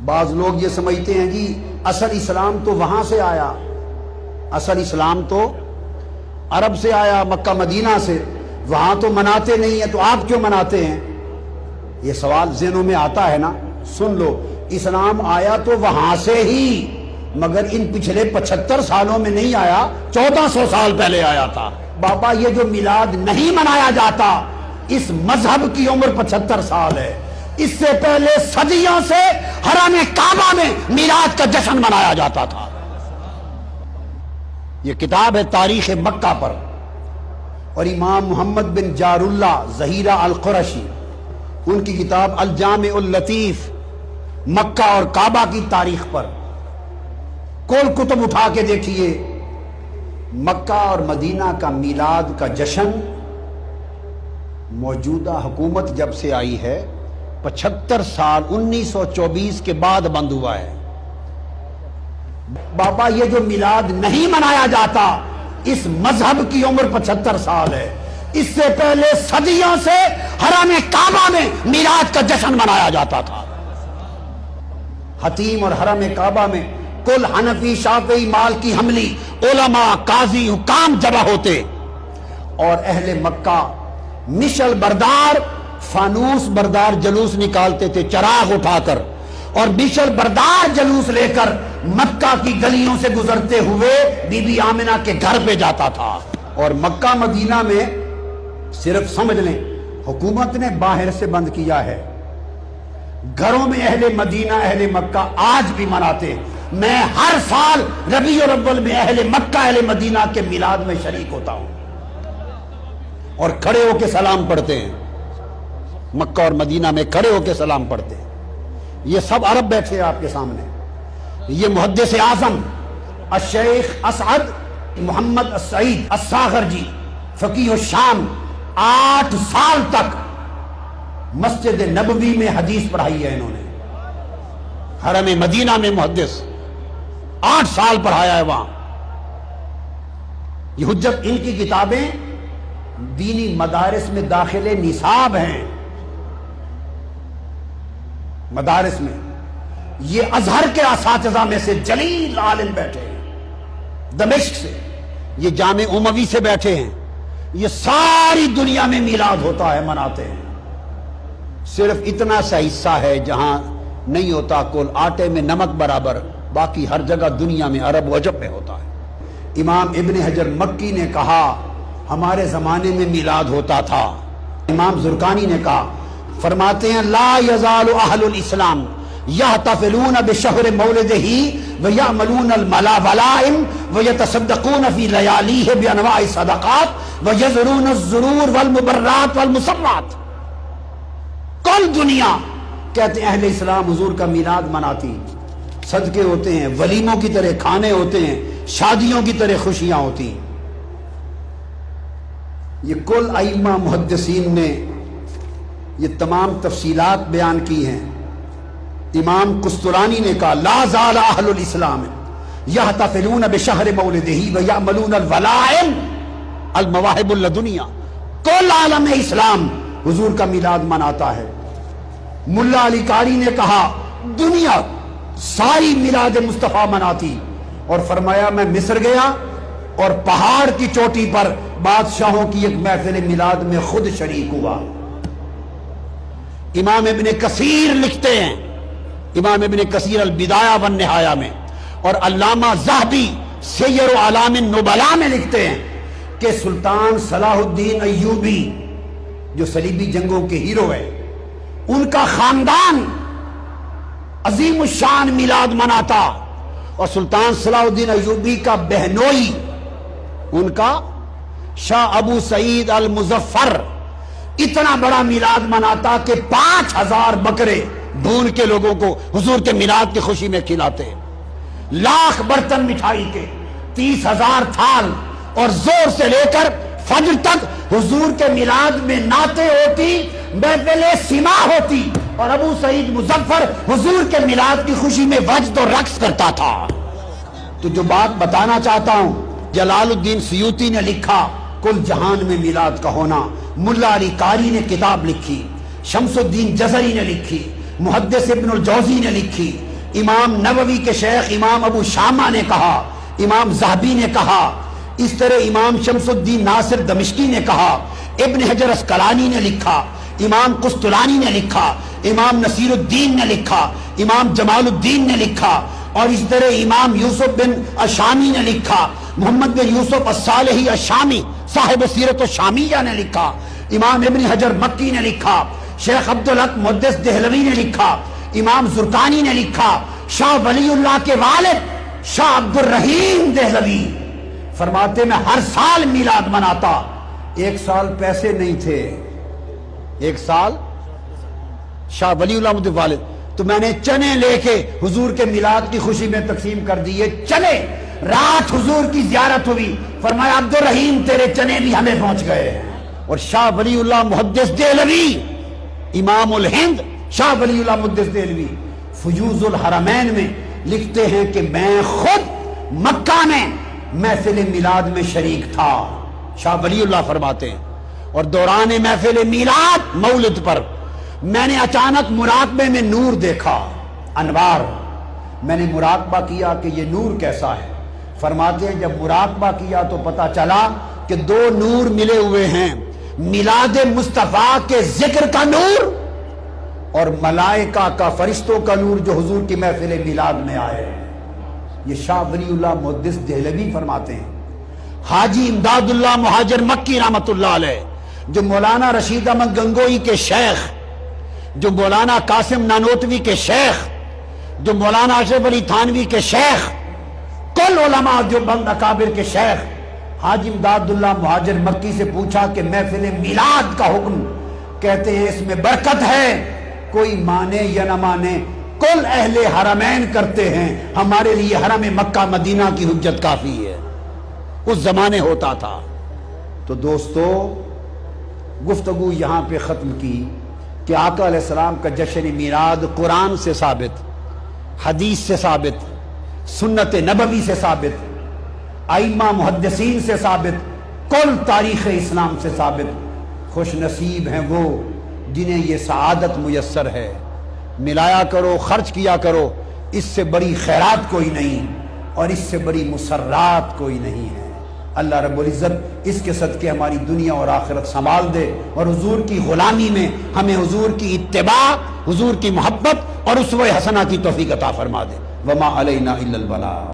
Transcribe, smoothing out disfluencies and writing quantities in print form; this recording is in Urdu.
بعض لوگ یہ سمجھتے ہیں جی اصل اسلام تو وہاں سے آیا، اصل اسلام تو عرب سے آیا، مکہ مدینہ سے، وہاں تو مناتے نہیں ہیں تو آپ کیوں مناتے ہیں؟ یہ سوال ذہنوں میں آتا ہے نا۔ سن لو، اسلام آیا تو وہاں سے ہی، مگر ان پچھلے 75 سالوں میں نہیں آیا، 1400 سال پہلے آیا تھا۔ بابا یہ جو میلاد نہیں منایا جاتا، اس مذہب کی عمر 75 سال ہے، اس سے پہلے صدیوں سے حرم کعبہ میں میلاد کا جشن منایا جاتا تھا۔ یہ کتاب ہے تاریخ مکہ پر، اور امام محمد بن جار اللہ ظہیرہ القرشی، ان کی کتاب الجامع اللطیف مکہ اور کعبہ کی تاریخ پر، کل کتب اٹھا کے دیکھیے، مکہ اور مدینہ کا میلاد کا جشن موجودہ حکومت جب سے آئی ہے 75 سال 1924 کے بعد بند ہوا ہے۔ بابا یہ جو میلاد نہیں منایا جاتا، اس مذہب کی عمر 75 سال ہے، اس سے پہلے صدیوں سے حرم کعبہ میں میلاد کا جشن منایا جاتا تھا۔ حتیم اور حرم کعبہ میں کل حنفی، شافعی، مالکی، حنبلی علماء، قاضی، حکام جمع ہوتے، اور اہل مکہ مشل بردار، فانوس بردار جلوس نکالتے تھے چراغ اٹھا کر، اور مشل بردار جلوس لے کر مکہ کی گلیوں سے گزرتے ہوئے بی بی آمنہ کے گھر پہ جاتا تھا۔ اور مکہ مدینہ میں صرف سمجھ لیں حکومت نے باہر سے بند کیا ہے، گھروں میں اہل مدینہ اہل مکہ آج بھی مناتے ہیں۔ میں ہر سال ربیع الاول میں اہل مکہ اہل مدینہ کے میلاد میں شریک ہوتا ہوں، اور کھڑے ہو کے سلام پڑھتے ہیں، مکہ اور مدینہ میں کھڑے ہو کے سلام پڑھتے ہیں۔ یہ سب عرب بیٹھے ہیں آپ کے سامنے۔ یہ محدث اعظم الشیخ اسعد محمد السعید الساغرجی فقیہ الشام 8 سال تک مسجد نبوی میں حدیث پڑھائی ہے انہوں نے، حرم مدینہ میں محدث 8 سال پڑھایا ہے وہاں۔ یہ حجت ان کی کتابیں دینی مدارس میں داخل نصاب ہیں، مدارس میں۔ یہ ازہر کے اساتذہ میں سے جلیل عالم بیٹھے ہیں، دمشق سے، یہ جامع اموی سے بیٹھے ہیں، یہ ساری دنیا میں میلاد ہوتا ہے، مناتے ہیں۔ صرف اتنا سا حصہ ہے جہاں نہیں ہوتا، کل آٹے میں نمک برابر، باقی ہر جگہ دنیا میں عرب و عجم میں ہوتا ہے۔ امام ابن حجر مکی نے کہا ہمارے زمانے میں میلاد ہوتا تھا۔ امام زرقانی نے کہا، فرماتے ہیں لا یزال اہل الاسلام یحتفلون بشہر مولدہ ویعملون الولائم ویتصدقون فی لیالیہ بانواع الصدقات ویزرون الزرور والمبرات والمسرات۔ کل دنیا کہتے ہیں اہل اسلام حضور کا میلاد مناتی، صدقے ہوتے ہیں، ولیموں کی طرح کھانے ہوتے ہیں، شادیوں کی طرح خوشیاں ہوتی ہیں۔ یہ کل ائمہ محدثین نے یہ تمام تفصیلات بیان کی ہیں۔ امام قسطلانی نے کہا لا زال اہل الاسلام یحتفلون بشہر مولدہ ویعملون الولائم المواہب اللدنیہ۔ کل عالم اسلام حضور کا میلاد مناتا ہے۔ ملا علی قاری نے کہا دنیا ساری میلاد مصطفیٰ مناتی، اور فرمایا میں مصر گیا اور پہاڑ کی چوٹی پر بادشاہوں کی ایک محفل میلاد میں خود شریک ہوا۔ امام ابن کثیر لکھتے ہیں، امام ابن کثیر البدایہ والنہایہ میں، اور علامہ ذہبی سیر اعلام النبلاء میں لکھتے ہیں کہ سلطان صلاح الدین ایوبی جو صلیبی جنگوں کے ہیرو ہے، ان کا خاندان عظیم الشان میلاد مناتا، اور سلطان صلاح الدین ایوبی کا بہنوئی ان کا شاہ ابو سعید المظفر اتنا بڑا میلاد مناتا کہ 5000 بکرے بھون کے لوگوں کو حضور کے میلاد کی خوشی میں کھلاتے، 1,00,000 برتن مٹھائی کے، 30,000 تھال، اور زور سے لے کر فجر تک حضور کے میلاد میں نعتیں ہوتی، محفل سما ہوتی، اور ابو سعید مظفر حضور کے میلاد کی خوشی میں وجد و رقص کرتا تھا۔ تو جو بات بتانا چاہتا ہوں، جلال الدین سیوطی نے لکھا کل جہان میں میلاد کا ہونا، ملا علی قاری نے کتاب لکھی، شمس الدین جزری نے لکھی، محدث ابن الجوزی نے لکھی، امام نووی کے شیخ امام ابو شامہ نے کہا، امام ذہبی نے کہا، اس طرح امام شمس الدین ناصر دمشقی نے کہا، ابن حجر اسقلانی نے لکھا، امام قسطلانی نے لکھا، امام نصیر الدین نے لکھا، امام جمال الدین نے لکھا، اور اس طرح امام یوسف بن الشامی نے لکھا، محمد بن یوسف الصالحی الشامی صاحب سیرت الشامیہ نے لکھا، امام ابن حجر مکی نے لکھا، شیخ عبدالحق محدث دہلوی نے لکھا، امام زرقانی نے لکھا، شاہ ولی اللہ کے والد شاہ عبد الرحیم دہلوی فرماتے میں ہر سال میلاد مناتا، ایک سال پیسے نہیں تھے، ایک سال شاہ ولی اللہ مجھے والد، تو میں نے چنے لے کے حضور کے میلاد کی خوشی میں تقسیم کر دیے چنے، رات حضور کی زیارت ہوئی، فرمایا عبد الرحیم تیرے چنے بھی ہمیں پہنچ گئے، اور شاہ ولی اللہ محدث دہلوی امام الہند شاہ ولی اللہ محدث دہلوی فیوض الحرمین میں لکھتے ہیں کہ میں خود مکہ میں محفل میلاد میں شریک تھا، شاہ ولی اللہ فرماتے ہیں، اور دوران محفل میلاد مولد پر میں نے اچانک مراقبے میں نور دیکھا، انوار، میں نے مراقبہ کیا کہ یہ نور کیسا ہے، فرماتے ہیں جب مراقبہ کیا تو پتا چلا کہ دو نور ملے ہوئے ہیں، میلاد مصطفیٰ کے ذکر کا نور اور ملائکہ کا فرشتوں کا نور جو حضور کی محفل میلاد میں آئے، یہ شاہ ولی اللہ محدث دہلوی فرماتے ہیں۔ حاجی امداد اللہ مہاجر مکی رحمت اللہ علیہ جو مولانا رشید احمد گنگوئی کے شیخ، جو مولانا قاسم نانوتوی کے شیخ، جو مولانا اشرف علی تھانوی کے شیخ، کل علماء جو بند اکابر کے شیخ، حاجی امداد اللہ مہاجر مکی سے پوچھا کہ محفل میلاد کا حکم، کہتے ہیں اس میں برکت ہے، کوئی مانے یا نہ مانے کل اہل حرمین کرتے ہیں، ہمارے لیے حرم مکہ مدینہ کی حجت کافی ہے، اس زمانے ہوتا تھا۔ تو دوستو گفتگو یہاں پہ ختم کی کہ آقا علیہ السلام کا جشن میلاد قرآن سے ثابت، حدیث سے ثابت، سنت نبوی سے ثابت، ائمہ محدثین سے ثابت، کل تاریخ اسلام سے ثابت۔ خوش نصیب ہیں وہ جنہیں یہ سعادت میسر ہے، ملایا کرو، خرچ کیا کرو، اس سے بڑی خیرات کوئی نہیں اور اس سے بڑی مسرات کوئی نہیں ہے۔ اللہ رب العزت اس کے صدقے ہماری دنیا اور آخرت سنبھال دے، اور حضور کی غلامی میں ہمیں حضور کی اتباع، حضور کی محبت اور اسوہ حسنہ کی توفیق عطا فرما دے۔ وما علینا الا البلاغ۔